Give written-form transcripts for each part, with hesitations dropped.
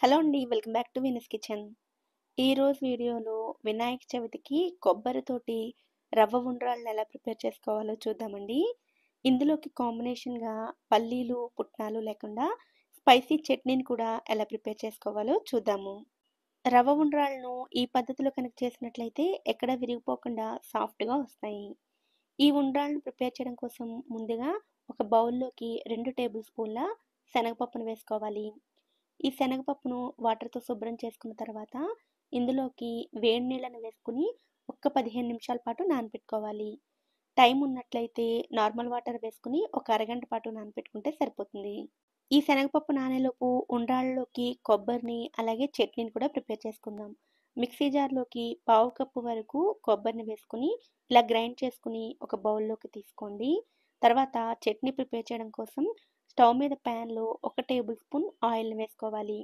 Hello అండి. Welcome back to Vini's kitchen. ఈరోజు వీడియోలో వినాయక చవితికి కొబ్బరితోటి రవ్వ ఉండ్రాళ్ళు ఎలా ప్రిపేర్ చేసుకోవాలో చూద్దామండి. ఇందులోకి కాంబినేషన్‌గా పల్లీలు, పుట్నాలు లేకుండా స్పైసీ చట్నీని కూడా ఎలా ప్రిపేర్ చేసుకోవాలో చూద్దాము. రవ్వ ఉండ్రాళ్ళను ఈ పద్ధతిలో కనుక చేసినట్లయితే ఎక్కడ విరిగిపోకుండా సాఫ్ట్‌గా వస్తాయి. ఈ ఉండ్రాళ్ళను ప్రిపేర్ చేయడం కోసం ముందుగా ఒక బౌల్‌లోకి 2 టేబుల్ స్పూన్ల శనగపప్పును వేసుకోవాలి. ఈ శనగపప్పును వాటర్‌తో శుభ్రం చేసుకున్న తర్వాత ఇందులోకి వేడి నీళ్ళని వేసుకొని ఒక్క 15 నిమిషాల పాటు నానబెట్టుకోవాలి. టైం ఉన్నట్లయితే నార్మల్ వాటర్ వేసుకొని ఒక అరగంట పాటు నానబెట్టుకుంటే సరిపోతుంది. ఈ శనగపప్పు నానేలోపు ఉండ్రాళ్ళలోకి కొబ్బరిని అలాగే చట్నీని కూడా ప్రిపేర్ చేసుకుందాం. మిక్సీ జార్‌లోకి పావు కప్పు వరకు కొబ్బరిని వేసుకొని ఇలా గ్రైండ్ చేసుకొని ఒక బౌల్‌లోకి తీసుకోండి. తర్వాత చట్నీ ప్రిపేర్ చేయడం కోసం స్టవ్ మీద ప్యాన్‌లో ఒక టేబుల్ స్పూన్ ఆయిల్‌ని వేసుకోవాలి.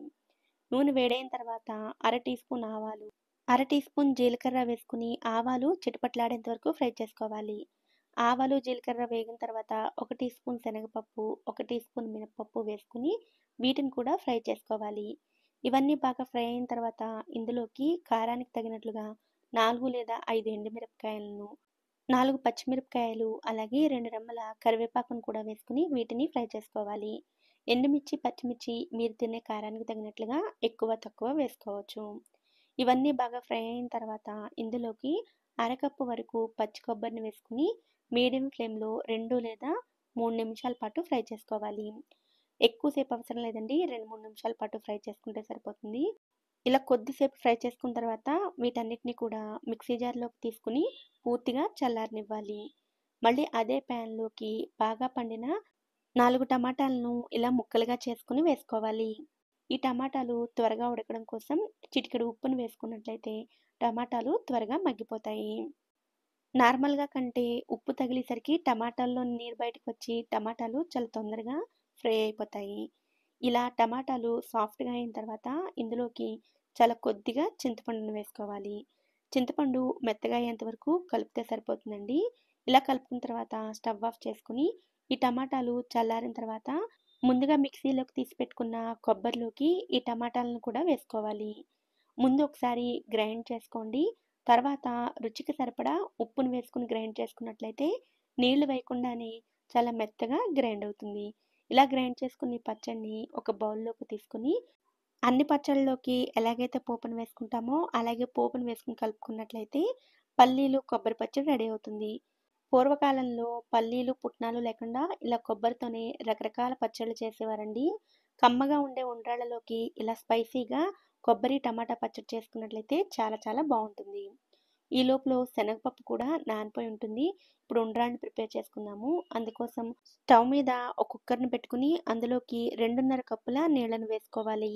నూనె వేడైన తర్వాత అర టీ స్పూన్ ఆవాలు, అర టీ స్పూన్ జీలకర్ర వేసుకొని ఆవాలు చిటపటలాడేంత వరకు ఫ్రై చేసుకోవాలి. ఆవాలు, జీలకర్ర వేగిన తర్వాత ఒక టీ స్పూన్ శనగపప్పు, ఒక టీ స్పూన్ మినపప్పు వేసుకొని వీటిని కూడా ఫ్రై చేసుకోవాలి. ఇవన్నీ బాగా ఫ్రై అయిన తర్వాత ఇందులోకి కారానికి తగినట్లుగా 4 లేదా 5 ఎండుమిరపకాయలను, 4 పచ్చిమిరపకాయలు, అలాగే 2 రెమ్మల కరివేపాకును కూడా వేసుకొని వీటిని ఫ్రై చేసుకోవాలి. ఎండుమిర్చి, పచ్చిమిర్చి మీరు తినే కారానికి తగినట్లుగా ఎక్కువ, తక్కువ వేసుకోవచ్చు. ఇవన్నీ బాగా ఫ్రై అయిన తర్వాత ఇందులోకి అరకప్పు వరకు పచ్చి కొబ్బరిని వేసుకొని మీడియం ఫ్లేమ్‌లో 2 లేదా 3 నిమిషాల పాటు ఫ్రై చేసుకోవాలి. ఎక్కువ సేపు అవసరం లేదండి. 2, 3 నిమిషాల పాటు ఫ్రై చేసుకుంటే సరిపోతుంది. ఇలా కొద్దిసేపు ఫ్రై చేసుకున్న తర్వాత వీటన్నిటిని కూడా మిక్సీ జార్‌లోకి తీసుకొని పూర్తిగా చల్లారనివ్వాలి. మళ్ళీ అదే ప్యాన్‌లోకి బాగా పండిన 4 టమాటాలను ఇలా ముక్కలుగా చేసుకొని వేసుకోవాలి. ఈ టమాటాలు త్వరగా ఉడకడం కోసం చిటికెడు ఉప్పును వేసుకున్నట్లయితే టమాటాలు త్వరగా మగ్గిపోతాయి. నార్మల్‌గా కంటే ఉప్పు తగిలేసరికి టమాటాల్లో నీరు బయటకొచ్చి టమాటాలు చాలా తొందరగా ఫ్రై అయిపోతాయి. ఇలా టమాటాలు సాఫ్ట్‌గా అయిన తర్వాత ఇందులోకి చాలా కొద్దిగా చింతపండును వేసుకోవాలి. చింతపండు మెత్తగా అయ్యేంత వరకు కలిపితే సరిపోతుందండి. ఇలా కలుపుకున్న తర్వాత స్టవ్ ఆఫ్ చేసుకొని ఈ టమాటాలు చల్లారిన తర్వాత ముందుగా మిక్సీలోకి తీసి పెట్టుకున్న కొబ్బరిలోకి ఈ టమాటాలను కూడా వేసుకోవాలి. ముందు ఒకసారి గ్రైండ్ చేసుకోండి. తర్వాత రుచికి సరిపడా ఉప్పును వేసుకొని గ్రైండ్ చేసుకున్నట్లయితే నీళ్లు వేయకుండానే చాలా మెత్తగా గ్రైండ్ అవుతుంది. ఇలా గ్రైండ్ చేసుకున్న ఈ పచ్చడిని ఒక బౌల్‌లోకి తీసుకొని అన్ని పచ్చళ్ళలోకి ఎలాగైతే పోపును వేసుకుంటామో అలాగే పోపును వేసుకొని కలుపుకున్నట్లయితే పల్లీలు, కొబ్బరి పచ్చడి రెడీ అవుతుంది. పూర్వకాలంలో పల్లీలు, పుట్నాలు లేకుండా ఇలా కొబ్బరితోనే రకరకాల పచ్చళ్ళు చేసేవారండి. కమ్మగా ఉండే ఉండ్రాళ్ళలోకి ఇలా స్పైసీగా కొబ్బరి, టమాటా పచ్చడి చేసుకున్నట్లయితే చాలా చాలా బావుంటుంది. ఈ లోపులో శనగపప్పు కూడా నానిపోయి ఉంటుంది. ఇప్పుడు ఉండ్రాళ్ళని ప్రిపేర్ చేసుకుందాము. అందుకోసం స్టవ్ మీద ఒక కుక్కర్‌ని పెట్టుకొని అందులోకి 2:30 కప్పుల నీళ్ళను వేసుకోవాలి.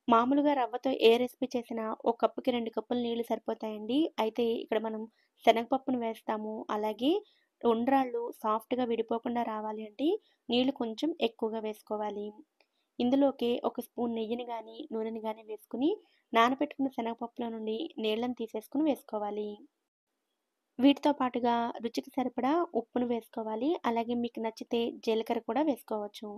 మామూలుగా రవ్వతో ఏ రెసిపీ చేసినా ఒక కప్పుకి 2 కప్పుల నీళ్లు సరిపోతాయండి. అయితే ఇక్కడ మనం శనగపప్పును వేస్తాము. అలాగే ఉండ్రాళ్ళు సాఫ్ట్‌గా విడిపోకుండా రావాలి అంటే నీళ్లు కొంచెం ఎక్కువగా వేసుకోవాలి. ఇందులోకి ఒక స్పూన్ నెయ్యిని గాని, నూనెని గాని వేసుకొని నానబెట్టుకున్న శనగపప్పులో నుండి నీళ్ళని తీసేసుకొని వేసుకోవాలి. వీటితో పాటుగా రుచికి సరిపడా ఉప్పును వేసుకోవాలి. అలాగే మీకు నచ్చితే జీలకర్ర కూడా వేసుకోవచ్చు.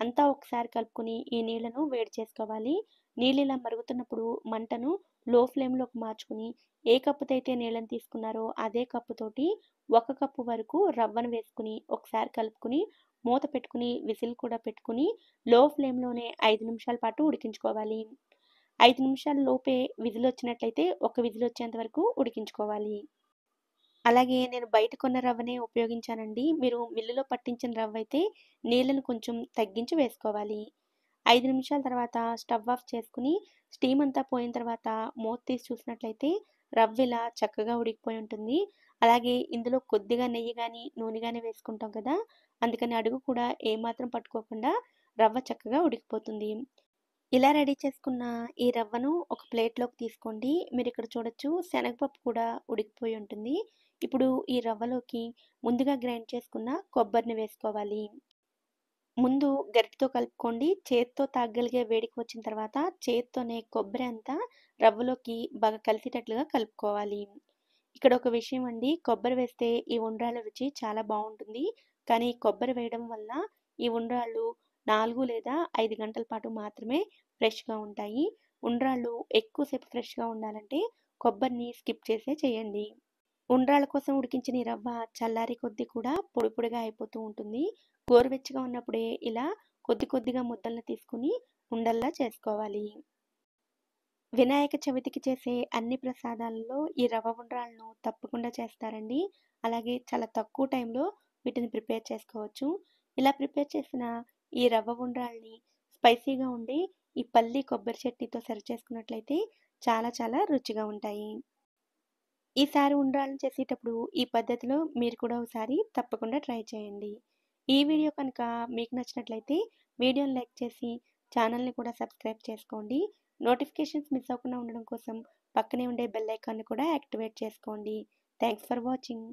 అంతా ఒకసారి కలుపుకొని ఈ నీళ్ళను వేడి చేసుకోవాలి. నీళ్ళు ఇలా మరుగుతున్నప్పుడు మంటను లో ఫ్లేమ్‌లోకి మార్చుకొని ఏ కప్పుతో అయితే నీళ్ళని తీసుకున్నారో అదే కప్పుతోటి ఒక కప్పు వరకు రవ్వను వేసుకొని ఒకసారి కలుపుకొని మూత పెట్టుకొని విజిల్ కూడా పెట్టుకొని లో ఫ్లేమ్‌లోనే 5 నిమిషాల పాటు ఉడికించుకోవాలి. 5 నిమిషాల లోపే విజిల్ వచ్చినట్లయితే ఒక విజిల్ వచ్చేంత వరకు ఉడికించుకోవాలి. అలాగే నేను బయట కొన్న రవ్వనే ఉపయోగించానండి. మీరు మిల్లులో పట్టించిన రవ్వైతే నీళ్ళను కొంచెం తగ్గించి వేసుకోవాలి. 5 నిమిషాల తర్వాత స్టవ్ ఆఫ్ చేసుకొని స్టీమ్ అంతా పోయిన తర్వాత మూత తీసి చూసినట్లయితే రవ్వ ఇలా చక్కగా ఉడికిపోయి ఉంటుంది. అలాగే ఇందులో కొద్దిగా నెయ్యి గాని, నూనె గాని వేసుకుంటాం కదా! అందుకని అడుగు కూడా ఏమాత్రం పట్టుకోకుండా రవ్వ చక్కగా ఉడికిపోతుంది. ఇలా రెడీ చేసుకున్న ఈ రవ్వను ఒక ప్లేట్‌లోకి తీసుకోండి. మీరిక్కడ చూడొచ్చు శనగపప్పు కూడా ఉడికిపోయి ఉంటుంది. ఇప్పుడు ఈ రవ్వలోకి ముందుగా గ్రైండ్ చేసుకున్న కొబ్బరిని వేసుకోవాలి. ముందు గరిటెతో కలుపుకోండి. చేత్తో తాకగలిగే వేడికి వచ్చిన తర్వాత చేత్తోనే కొబ్బరి అంతా రవ్వలోకి బాగా కలిసేటట్లుగా కలుపుకోవాలి. ఇక్కడ ఒక విషయం అండి. కొబ్బరి వేస్తే ఈ ఉండ్రాళ్ళ రుచి చాలా బావుంటుంది. కానీ కొబ్బరి వేయడం వల్ల ఈ ఉండ్రాళ్ళు 4 లేదా 5 గంటల పాటు మాత్రమే ఫ్రెష్‌గా ఉంటాయి. ఉండ్రాళ్ళు ఎక్కువసేపు ఫ్రెష్‌గా ఉండాలంటే కొబ్బరిని స్కిప్ చేసే చేయండి. ఉండ్రాళ్ళ కోసం ఉడికించిన ఈ రవ్వ చల్లారే కొద్దీ కూడా పొడి పొడిగా అయిపోతూ ఉంటుంది. గోరువెచ్చగా ఉన్నప్పుడే ఇలా కొద్ది కొద్దిగా ముద్దలను తీసుకొని ఉండల్లా చేసుకోవాలి. వినాయక చవితికి చేసే అన్ని ప్రసాదాలలో ఈ రవ్వ ఉండ్రాళ్ళను తప్పకుండా చేస్తారండి. అలాగే చాలా తక్కువ టైంలో వీటిని ప్రిపేర్ చేసుకోవచ్చు. ఇలా ప్రిపేర్ చేసిన ఈ రవ్వ ఉండ్రాళ్ళని స్పైసీగా ఉండి ఈ పల్లి కొబ్బరి చట్నీతో సర్వ్ చేసుకున్నట్లయితే చాలా చాలా రుచిగా ఉంటాయి. ఈసారి ఉండ్రాళ్ళు చేసేటప్పుడు ఈ పద్ధతిలో మీరు కూడా ఒకసారి తప్పకుండా ట్రై చేయండి. ఈ వీడియో కనుక మీకు నచ్చినట్లయితే వీడియోని లైక్ చేసి ఛానల్‌ని కూడా సబ్స్క్రైబ్ చేసుకోండి. నోటిఫికేషన్స్ మిస్ అవ్వకుండా ఉండడం కోసం పక్కనే ఉండే బెల్ ఐకాన్‌ని కూడా యాక్టివేట్ చేసుకోండి. Thanks for watching.